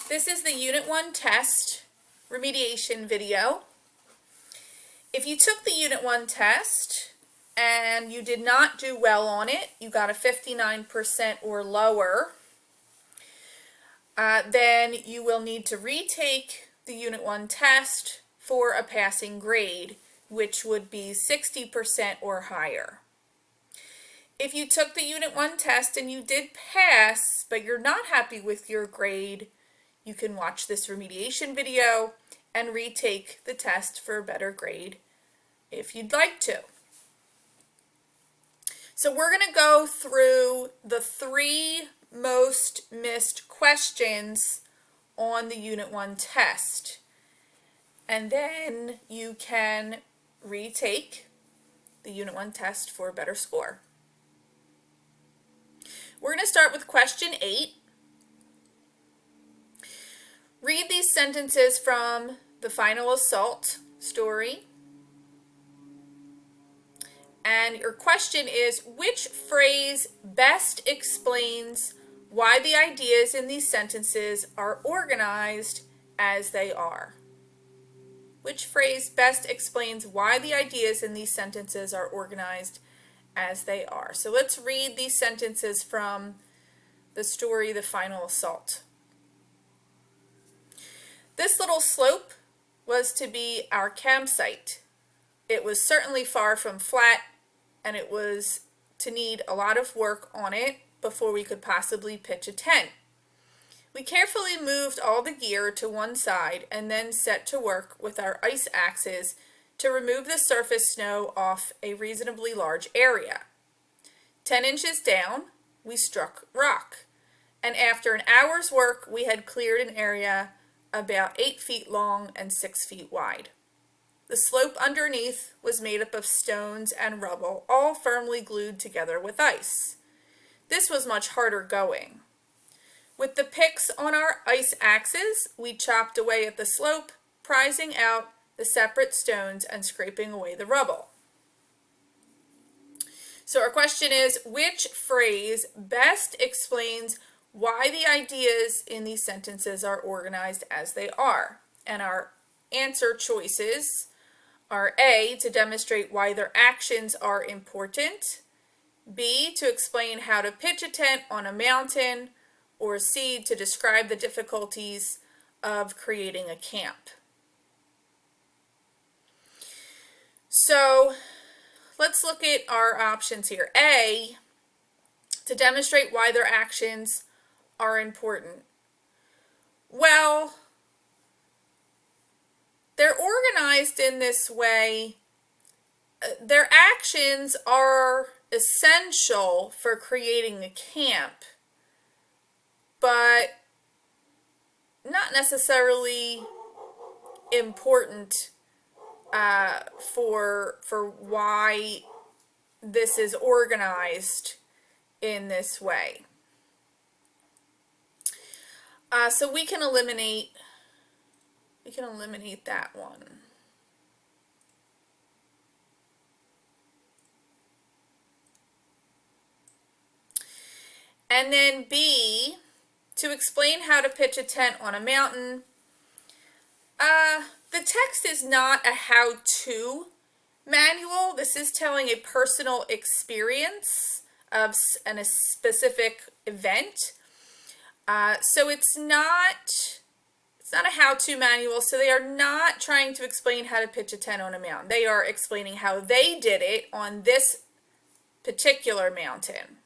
This is the Unit 1 test remediation video. If you took the Unit 1 test and you did not do well on it, you got a 59% or lower, then you will need to retake the Unit 1 test for a passing grade, which would be 60% or higher. If you took the Unit 1 test and you did pass, but you're not happy with your grade, you can watch this remediation video and retake the test for a better grade if you'd like to. So we're going to go through the 3 most missed questions on the Unit 1 test, and then you can retake the Unit 1 test for a better score. We're going to start with question 8. Read these sentences from the Final Assault story. And your question is, which phrase best explains why the ideas in these sentences are organized as they are? Which phrase best explains why the ideas in these sentences are organized as they are? So let's read these sentences from the story, The Final Assault. This little slope was to be our campsite. It was certainly far from flat, and it was to need a lot of work on it before we could possibly pitch a tent. We carefully moved all the gear to one side and then set to work with our ice axes to remove the surface snow off a reasonably large area. 10 inches down, we struck rock, and after an hour's work, we had cleared an area about 8 feet long and 6 feet wide. The slope underneath was made up of stones and rubble, all firmly glued together with ice. This was much harder going. With the picks on our ice axes, we chopped away at the slope, prizing out the separate stones and scraping away the rubble. So our question is, which phrase best explains why the ideas in these sentences are organized as they are? And our answer choices are A, to demonstrate why their actions are important, B, to explain how to pitch a tent on a mountain, or C, to describe the difficulties of creating a camp. So let's look at our options here. A, to demonstrate why their actions are important. Well, they're organized in this way. Their actions are essential for creating a camp, but not necessarily important for why this is organized in this way. So we can eliminate that one. And then B, to explain how to pitch a tent on a mountain. The text is not a how-to manual. This is telling a personal experience of a specific event. So it's not a how-to manual, so they are not trying to explain how to pitch a tent on a mountain. They are explaining how they did it on this particular mountain.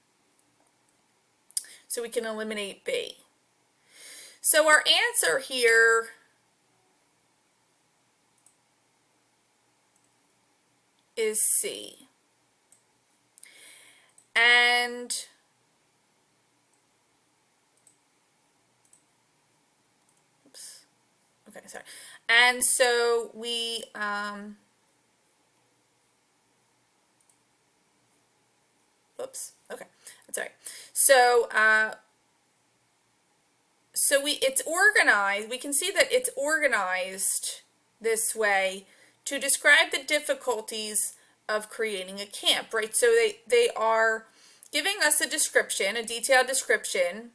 So we can eliminate B. So our answer here is C. And okay, sorry. And so we oops. Okay, that's all right. So it's organized. We can see that it's organized this way to describe the difficulties of creating a camp, right? So they are giving us a description, a detailed description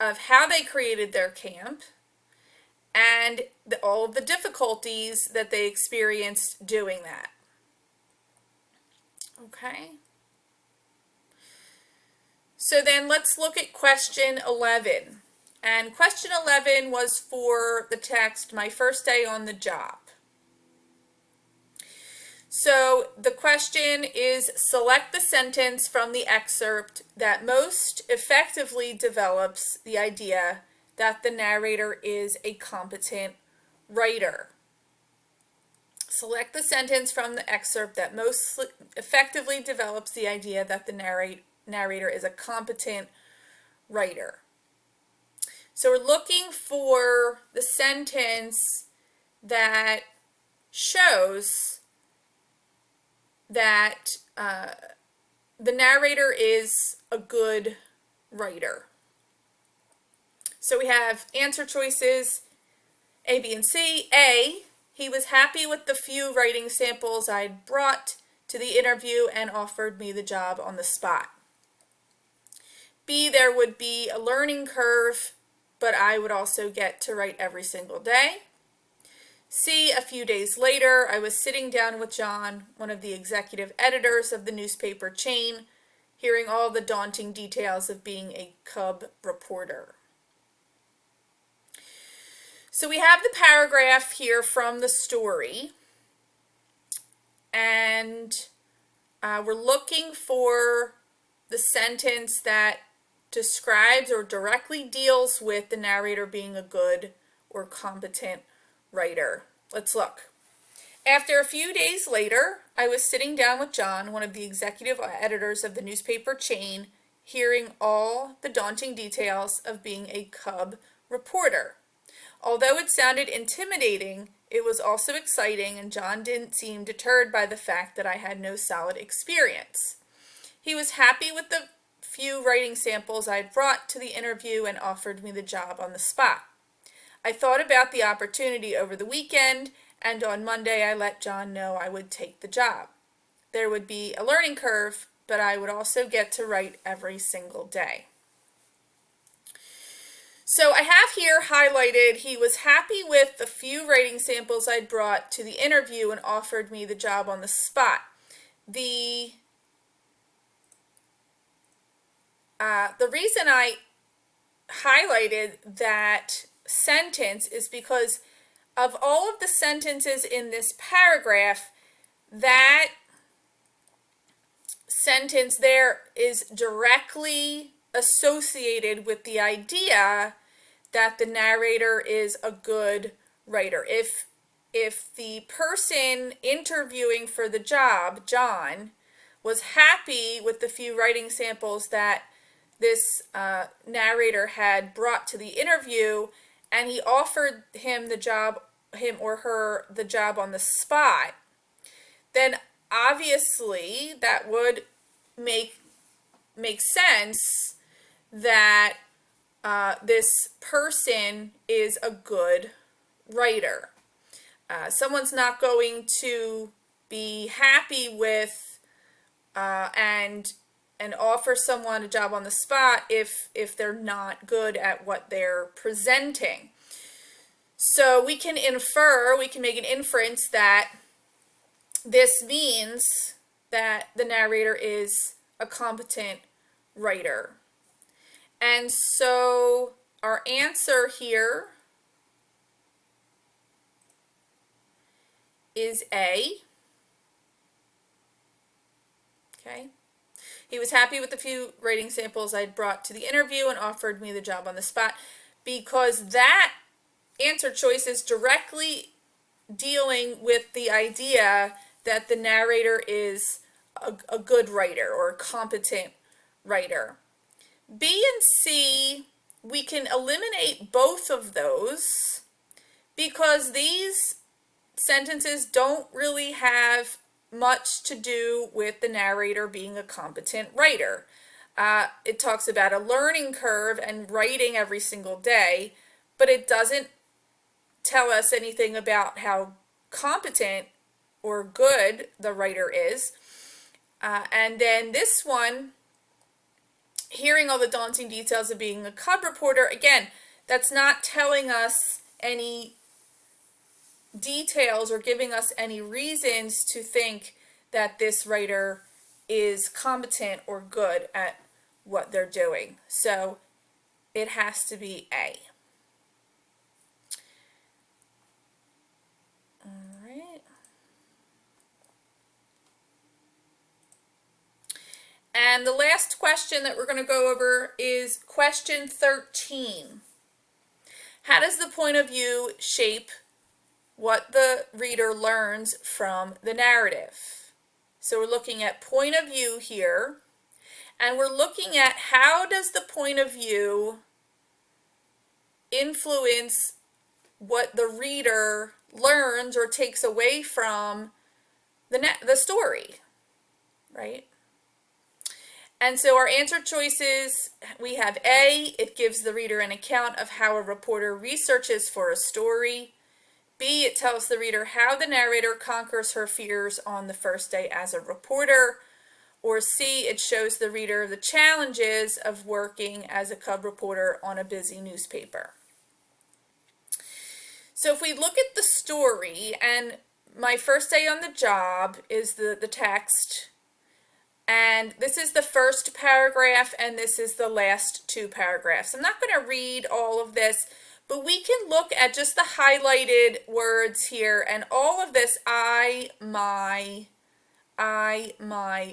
of how they created their camp and all of the difficulties that they experienced doing that. Okay. So then let's look at question 11. And question 11 was for the text, "My First Day on the Job." So the question is, select the sentence from the excerpt that most effectively develops the idea that the narrator is a competent writer. Select the sentence from the excerpt that most effectively develops the idea that the narrator is a competent writer. So we're looking for the sentence that shows that the narrator is a good writer. So we have answer choices A, B, and C. A, he was happy with the few writing samples I'd brought to the interview and offered me the job on the spot. B, there would be a learning curve, but I would also get to write every single day. C, a few days later, I was sitting down with John, one of the executive editors of the newspaper chain, hearing all the daunting details of being a cub reporter. So we have the paragraph here from the story, and we're looking for the sentence that describes or directly deals with the narrator being a good or competent writer. Let's look. After a few days later, I was sitting down with John, one of the executive editors of the newspaper chain, hearing all the daunting details of being a cub reporter. Although it sounded intimidating, it was also exciting, and John didn't seem deterred by the fact that I had no solid experience. He was happy with the few writing samples I'd brought to the interview and offered me the job on the spot. I thought about the opportunity over the weekend, and on Monday I let John know I would take the job. There would be a learning curve, but I would also get to write every single day. So I have here highlighted, he was happy with the few writing samples I'd brought to the interview and offered me the job on the spot. The reason I highlighted that sentence is because of all of the sentences in this paragraph, that sentence there is directly associated with the idea that the narrator is a good writer. If the person interviewing for the job, John, was happy with the few writing samples that this narrator had brought to the interview, and he offered him or her the job on the spot, then obviously that would make sense that this person is a good writer. Someone's not going to be happy with and offer someone a job on the spot if they're not good at what they're presenting. So we can make an inference that this means that the narrator is a competent writer. And so our answer here is A. Okay. He was happy with the few writing samples I'd brought to the interview and offered me the job on the spot, because that answer choice is directly dealing with the idea that the narrator is a good writer or a competent writer. B and C, we can eliminate both of those because these sentences don't really have much to do with the narrator being a competent writer. It talks about a learning curve and writing every single day, but it doesn't tell us anything about how competent or good the writer is. And then this one hearing all the daunting details of being a cub reporter, again, that's not telling us any details or giving us any reasons to think that this writer is competent or good at what they're doing. So it has to be A. All right. And the last question that we're going to go over is question 13. How does the point of view shape what the reader learns from the narrative? So we're looking at point of view here, and we're looking at how does the point of view influence what the reader learns or takes away from the story, right? And so our answer choices, we have A, it gives the reader an account of how a reporter researches for a story. B, it tells the reader how the narrator conquers her fears on the first day as a reporter. Or C, it shows the reader the challenges of working as a cub reporter on a busy newspaper. So if we look at the story, and my first day on the job is the text, and this is the first paragraph, and this is the last two paragraphs. I'm not going to read all of this, but we can look at just the highlighted words here, and all of this, I, my,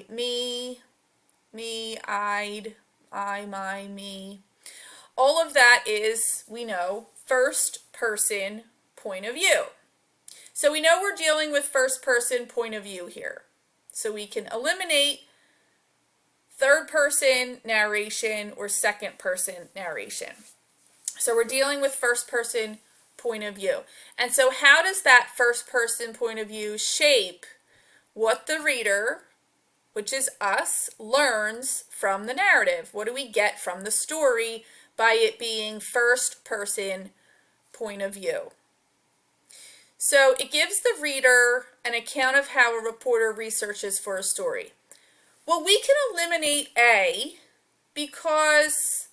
me, I'd, I, my, me. All of that is, we know, first person point of view. So we know we're dealing with first person point of view here. So we can eliminate third person narration or second person narration. So we're dealing with first person point of view. And so how does that first person point of view shape what the reader, which is us, learns from the narrative? What do we get from the story by it being first person point of view? So it gives the reader an account of how a reporter researches for a story. Well, we can eliminate A because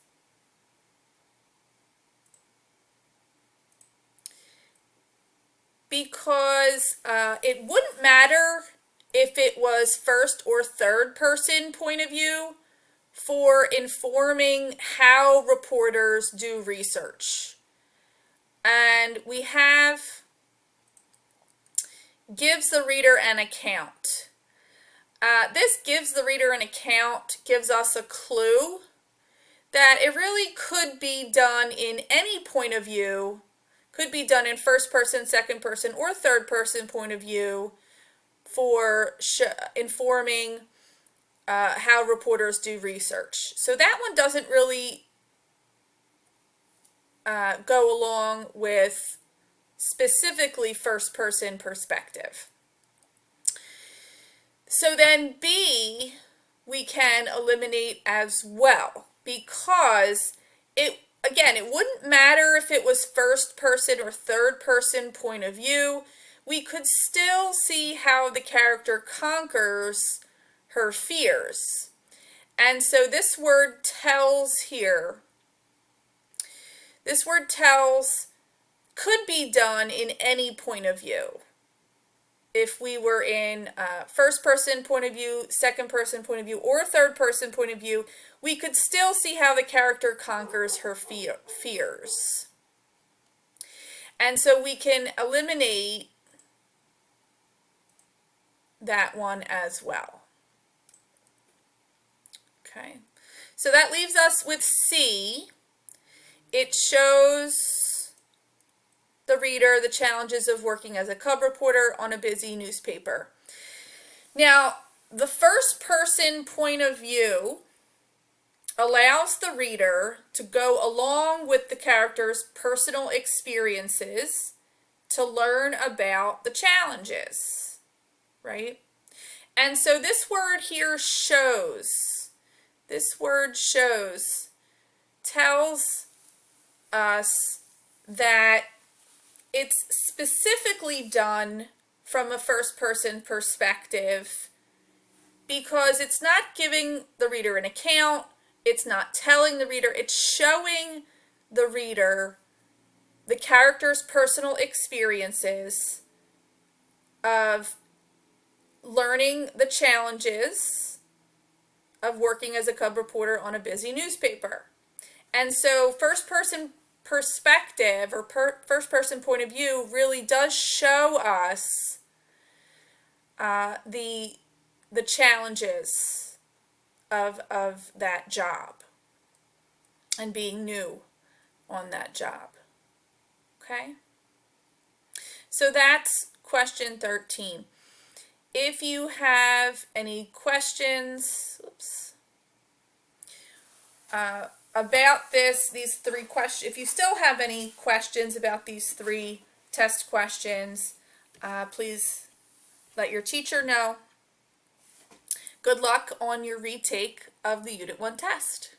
it wouldn't matter if it was first or third person point of view for informing how reporters do research. And we have gives the reader an account. This gives the reader an account, gives us a clue that it really could be done in any point of view, could be done in first person, second person, or third person point of view for informing how reporters do research. So that one doesn't really go along with specifically first person perspective. So then B, we can eliminate as well, because it wouldn't matter if it was first person or third person point of view. We could still see how the character conquers her fears. And so this word tells here, this word tells could be done in any point of view. If we were in first person point of view, second person point of view, or third person point of view, we could still see how the character conquers her fears. And so we can eliminate that one as well. Okay, so that leaves us with C. It shows the reader the challenges of working as a cub reporter on a busy newspaper. Now, the first person point of view allows the reader to go along with the character's personal experiences to learn about the challenges, right? And so this word here shows, tells us that it's specifically done from a first-person perspective because it's not giving the reader an account, It's not telling the reader, it's showing the reader the character's personal experiences of learning the challenges of working as a cub reporter on a busy newspaper. And so first person perspective or first person point of view really does show us the challenges of that job and being new on that job. Okay? So that's question 13. If you have any questions, about these 3 questions, if you still have any questions about these 3 test questions, please let your teacher know. Good luck on your retake of the Unit 1 test.